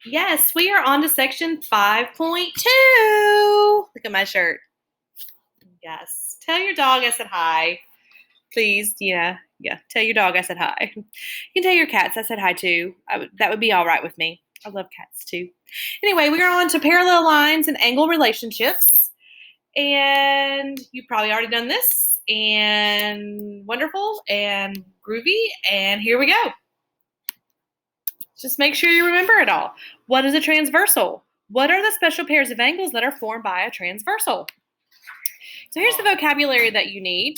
Yes, we are on to section 5.2. Look at my shirt. Yes. Tell your dog I said hi. Please, yeah. Tell your dog I said hi. You can tell your cats I said hi too. That would be all right with me. I love cats too. Anyway, we are on to parallel lines and angle relationships. And you've probably already done this. And wonderful and groovy. And here we go. Just make sure you remember it all. What is a transversal? What are the special pairs of angles that are formed by a transversal? So here's the vocabulary that you need.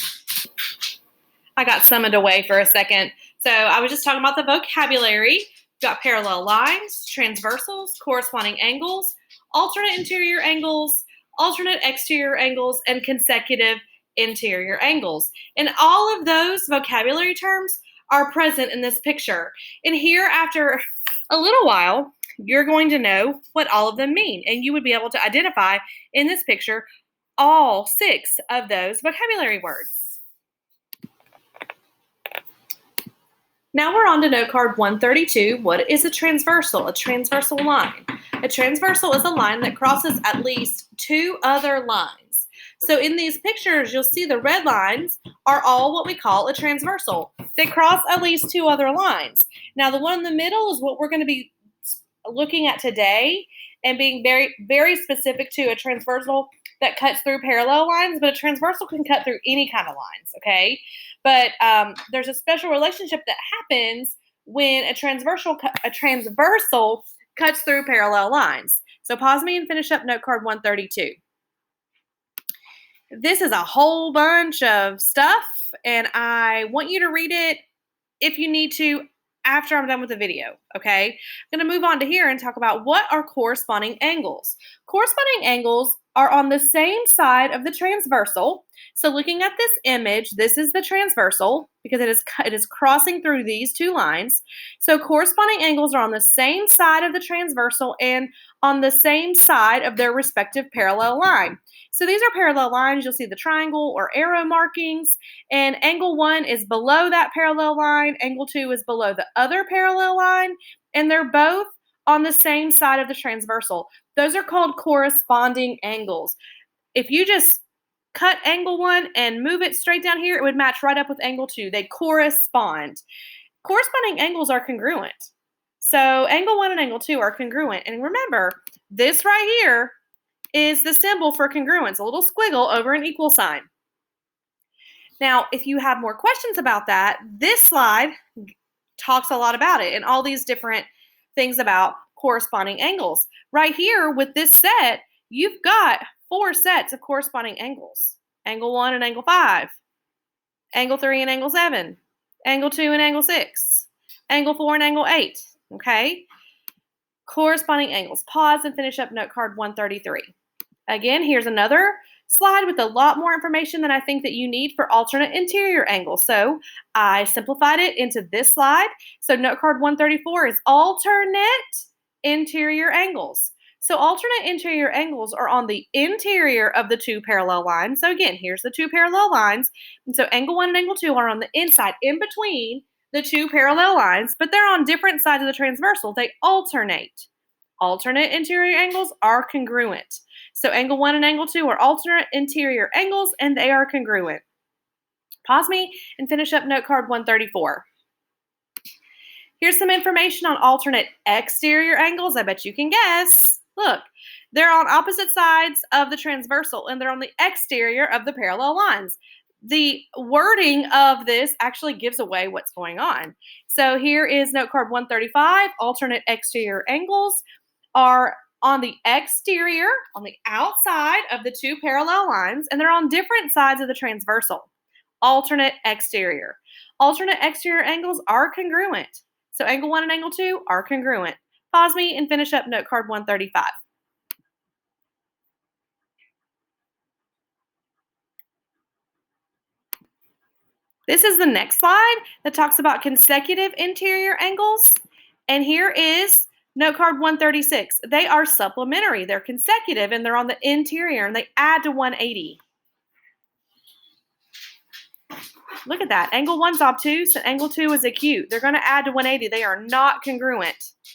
I got summoned away for a second. So I was just talking about the vocabulary. We've got parallel lines, transversals, corresponding angles, alternate interior angles, alternate exterior angles, and consecutive interior angles. And all of those vocabulary terms are present in this picture. And here, after a little while, you're going to know what all of them mean. And you would be able to identify in this picture all 6 of those vocabulary words. Now we're on to note card 132. What is a transversal? A transversal line. A transversal is a line that crosses at least 2 other lines. So in these pictures, you'll see the red lines are all what we call a transversal. They cross at least 2 other lines. Now the one in the middle is what we're going to be looking at today and being very, very specific to a transversal that cuts through parallel lines, but a transversal can cut through any kind of lines, okay? But there's a special relationship that happens when a transversal cuts through parallel lines. So pause me and finish up note card 132. This is a whole bunch of stuff, and I want you to read it if you need to after I'm done with the video, okay? I'm going to move on to here and talk about what are corresponding angles. Corresponding angles are on the same side of the transversal. So looking at this image, this is the transversal because it is crossing through these 2 lines. So corresponding angles are on the same side of the transversal and on the same side of their respective parallel line. So these are parallel lines. You'll see the triangle or arrow markings, and angle 1 is below that parallel line. Angle 2 is below the other parallel line, and they're both on the same side of the transversal. Those are called corresponding angles. If you just cut angle 1 and move it straight down here, it would match right up with angle 2. They correspond. Corresponding angles are congruent. So angle 1 and angle 2 are congruent. And remember, this right here is the symbol for congruence, a little squiggle over an equal sign. Now, if you have more questions about that, this slide talks a lot about it and all these different things about corresponding angles. Right here with this set, you've got 4 sets of corresponding angles. Angle 1 and angle 5, angle 3 and angle 7, angle 2 and angle 6, angle 4 and angle 8, okay? Corresponding angles. Pause and finish up note card 133. Again, here's another slide with a lot more information than I think that you need for alternate interior angles. So I simplified it into this slide. So note card 134 is alternate interior angles. So alternate interior angles are on the interior of the 2 parallel lines. So again, here's the 2 parallel lines. And so angle 1 and angle 2 are on the inside, in between the 2 parallel lines, but they're on different sides of the transversal. They alternate. Alternate interior angles are congruent. So angle 1 and angle 2 are alternate interior angles, and they are congruent. Pause me and finish up note card 134. Here's some information on alternate exterior angles. I bet you can guess. Look, they're on opposite sides of the transversal, and they're on the exterior of the parallel lines. The wording of this actually gives away what's going on. So here is note card 135. Alternate exterior angles are on the exterior, on the outside of the 2 parallel lines, and they're on different sides of the transversal. Alternate exterior. Alternate exterior angles are congruent. So angle 1 and angle 2 are congruent. Pause me and finish up note card 135. This is the next slide that talks about consecutive interior angles. And here is note card 136. They are supplementary. They're consecutive, and they're on the interior, and they add to 180. Look at that. Angle 1's obtuse, and angle 2 is acute. They're going to add to 180. They are not congruent.